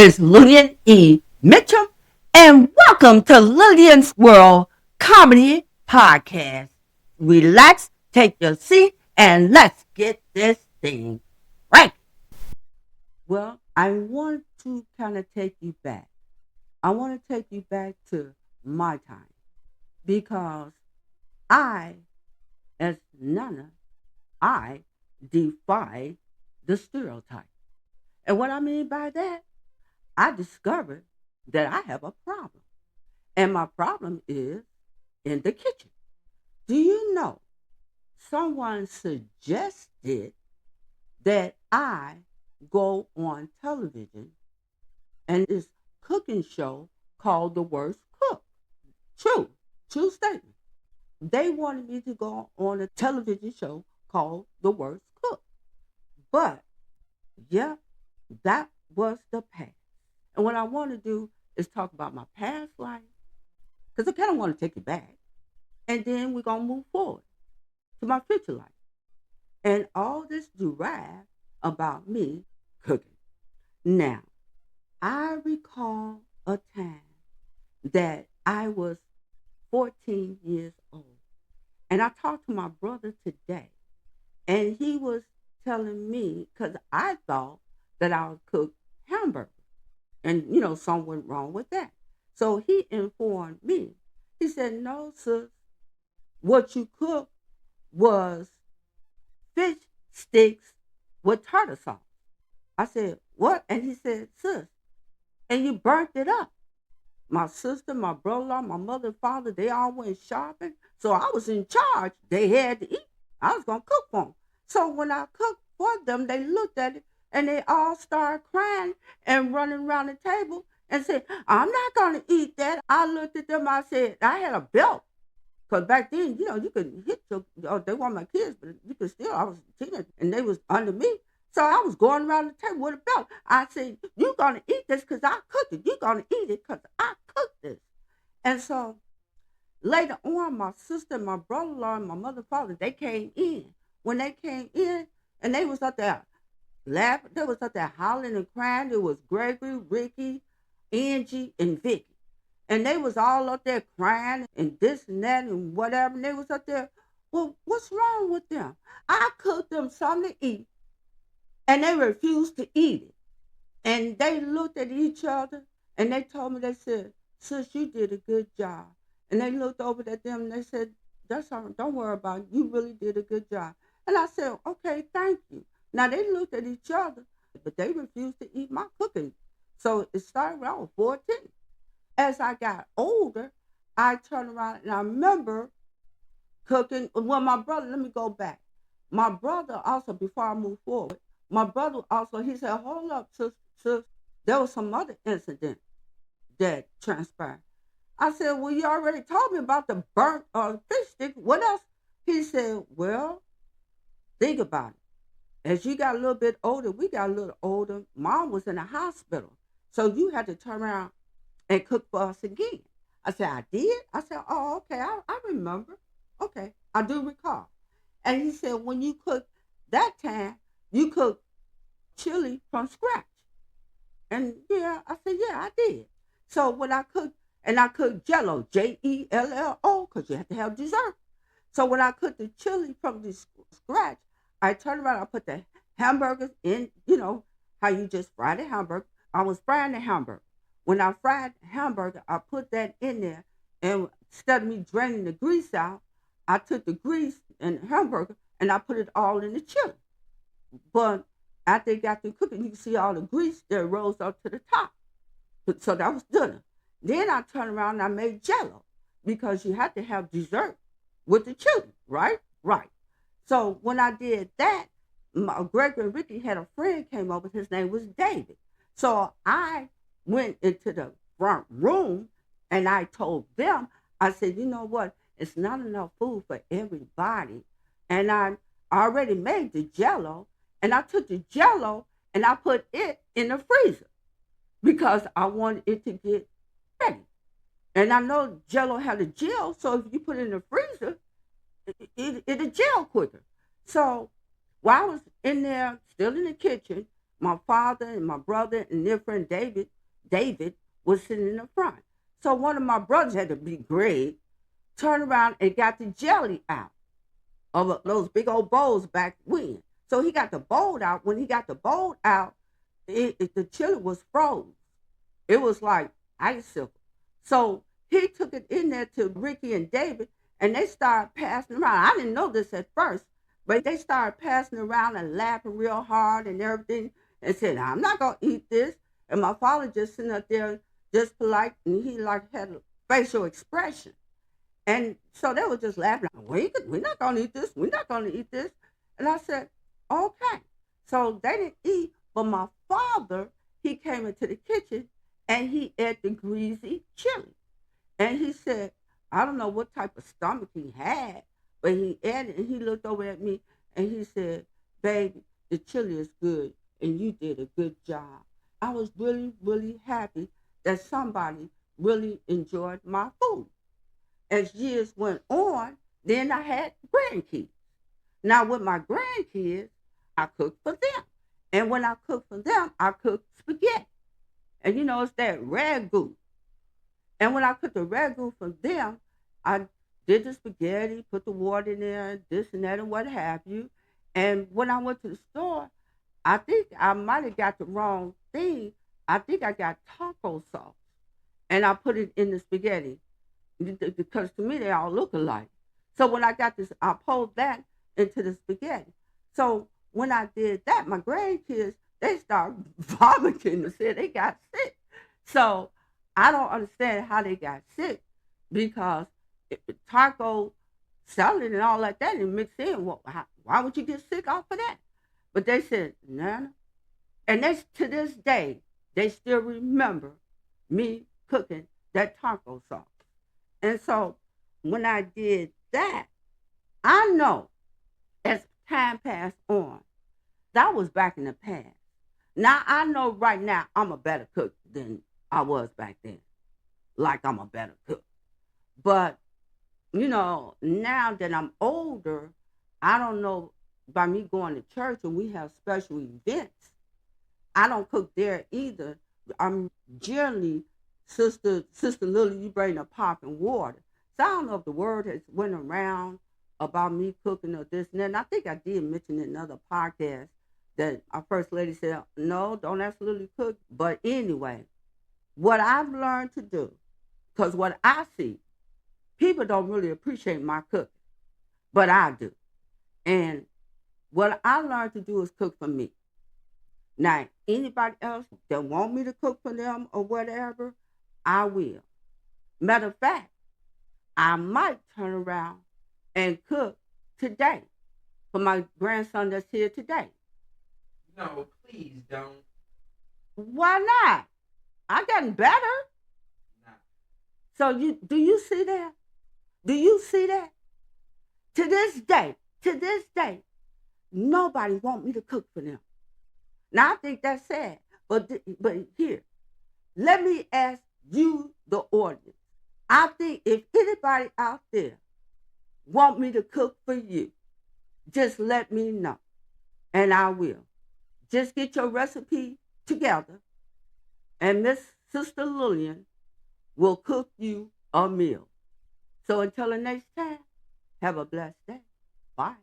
is Lillian E. Mitchum, and welcome to Lillian's World Comedy Podcast. Relax, take your seat, and let's get this thing right. Well, I want to kind of take you back. I want to take you back to my time because I, as Nana, I defy the stereotype. And what I mean by that, I discovered that I have a problem. And my problem is in the kitchen. Do you know someone suggested that I go on television and this cooking show called The Worst Cook? True, true statement. They wanted me to go on a television show called The Worst Cook. But, yeah, that was the past. And what I want to do is talk about my past life, because I kind of want to take it back. And then we're going to move forward to my future life. And all this derived about me cooking. Now, I recall a time that I was 14 years old. And I talked to my brother today. And he was telling me, because I thought that I would cook hamburgers. And, something went wrong with that. So he informed me. He said, no, sis, what you cooked was fish sticks with tartar sauce. I said, what? And he said, sis, and you burnt it up. My sister, my brother-in-law, my mother and father, they all went shopping. So I was in charge. They had to eat. I was going to cook for them. So when I cooked for them, they looked at it and they all started crying and running around the table and said, I'm not going to eat that. I looked at them. I said, I had a belt. Because back then, you could hit they weren't my kids, but you could still, I was a teenager, and they was under me. So I was going around the table with a belt. I said, you're going to eat this because I cooked it. You're going to eat it because I cooked this. And so later on, my sister, my brother-in-law, and my mother and father, they came in. When they came in, and they was up there laughing, they was up there hollering and crying. It was Gregory, Ricky, Angie, and Vicky. And they was all up there crying and this and that and whatever. And they was up there, well, what's wrong with them? I cooked them something to eat, and they refused to eat it. And they looked at each other, and they told me, they said, sis, you did a good job. And they looked over at them, and they said, that's all right, don't worry about it. You really did a good job. And I said, okay, thank you. Now, they looked at each other, but they refused to eat my cooking. So it started when I was 14. As I got older, I turned around and I remember cooking. Well, my brother, let me go back. My brother also, before I move forward, my brother also, he said, hold up, sis, there was some other incident that transpired. I said, well, you already told me about the burnt fish stick. What else? He said, well, think about it. As you got a little bit older, we got a little older. Mom was in the hospital. So you had to turn around and cook for us again. I said, I did? I said, oh, okay, I remember. Okay, I do recall. And he said, when you cook that time, you cook chili from scratch. And yeah, I said, yeah, I did. So when I cooked, and I cooked Jello, Jello, because you have to have dessert. So when I cooked the chili from the scratch, I turned around, I put the hamburgers in, how you just fry the hamburger. I was frying the hamburger. When I fried the hamburger, I put that in there, and instead of me draining the grease out, I took the grease and the hamburger and I put it all in the chili. But after it got through cooking, you can see all the grease that rose up to the top. So that was dinner. Then I turned around and I made Jello because you had to have dessert with the chili, right? Right. So when I did that, Gregory and Ricky had a friend came over. His name was David. So I went into the front room and I told them, I said, you know what? It's not enough food for everybody. And I already made the Jello, and I took the Jello and I put it in the freezer because I wanted it to get ready. And I know Jello had a gel, so if you put it in the freezer, it'll gel quicker. So while I was in there, still in the kitchen, my father and my brother and their friend David was sitting in the front. So one of my brothers had to be Greg, turned around and got the jelly out of those big old bowls back when. So he got the bowl out. When he got the bowl out, the chili was froze. It was like icicle. So he took it in there to Ricky and David, and they started passing around. I didn't know this at first, but they started passing around and laughing real hard and everything, and said, "I'm not gonna eat this." And my father just sitting up there, just polite, and he like had a facial expression. And so they were just laughing. We're not going to eat this. We're not going to eat this. And I said, okay. So they didn't eat. But my father, he came into the kitchen and he ate the greasy chili. And he said, I don't know what type of stomach he had, but he ate it and he looked over at me and he said, baby, the chili is good and you did a good job. I was really, really happy that somebody really enjoyed my food. As years went on, then I had grandkids. Now with my grandkids, I cooked for them. And when I cooked for them, I cooked spaghetti. And you know, it's that ragu. And when I cooked the ragu for them, I did the spaghetti, put the water in there, this and that and what have you. And when I went to the store, I think I might have got the wrong thing. I think I got taco sauce. And I put it in the spaghetti. Because to me they all look alike. So when I got this, I pulled that into the spaghetti. So when I did that, my grandkids, they started vomiting and said they got sick. So I don't understand how they got sick because taco salad and all like that and mix in. Well, why would you get sick off of that? But they said, Nana. And they, to this day, they still remember me cooking that taco sauce. And so when I did that, I know as time passed on, that was back in the past. Now I know right now I'm a better cook than I was back then. Like I'm a better cook. But, you know, now that I'm older, I don't know, by me going to church and we have special events, I don't cook there either. I'm generally Sister Lily, you bring a pot and water. So I don't know if the word has went around about me cooking or this and that. And I think I did mention in another podcast that our first lady said, no, don't ask Lily cook. But anyway, what I've learned to do, because what I see, people don't really appreciate my cooking, but I do. And what I learned to do is cook for me. Now, anybody else that want me to cook for them or whatever, I will. Matter of fact, I might turn around and cook today for my grandson that's here today. No, please don't. Why not? I gotten better. Nah. So do you see that? Do you see that? To this day, nobody want me to cook for them. Now I think that's sad. But here, let me ask you, the audience. I think if anybody out there want me to cook for you, just let me know, and I will. Just get your recipe together, and Miss Sister Lillian will cook you a meal. So until the next time, have a blessed day. Bye.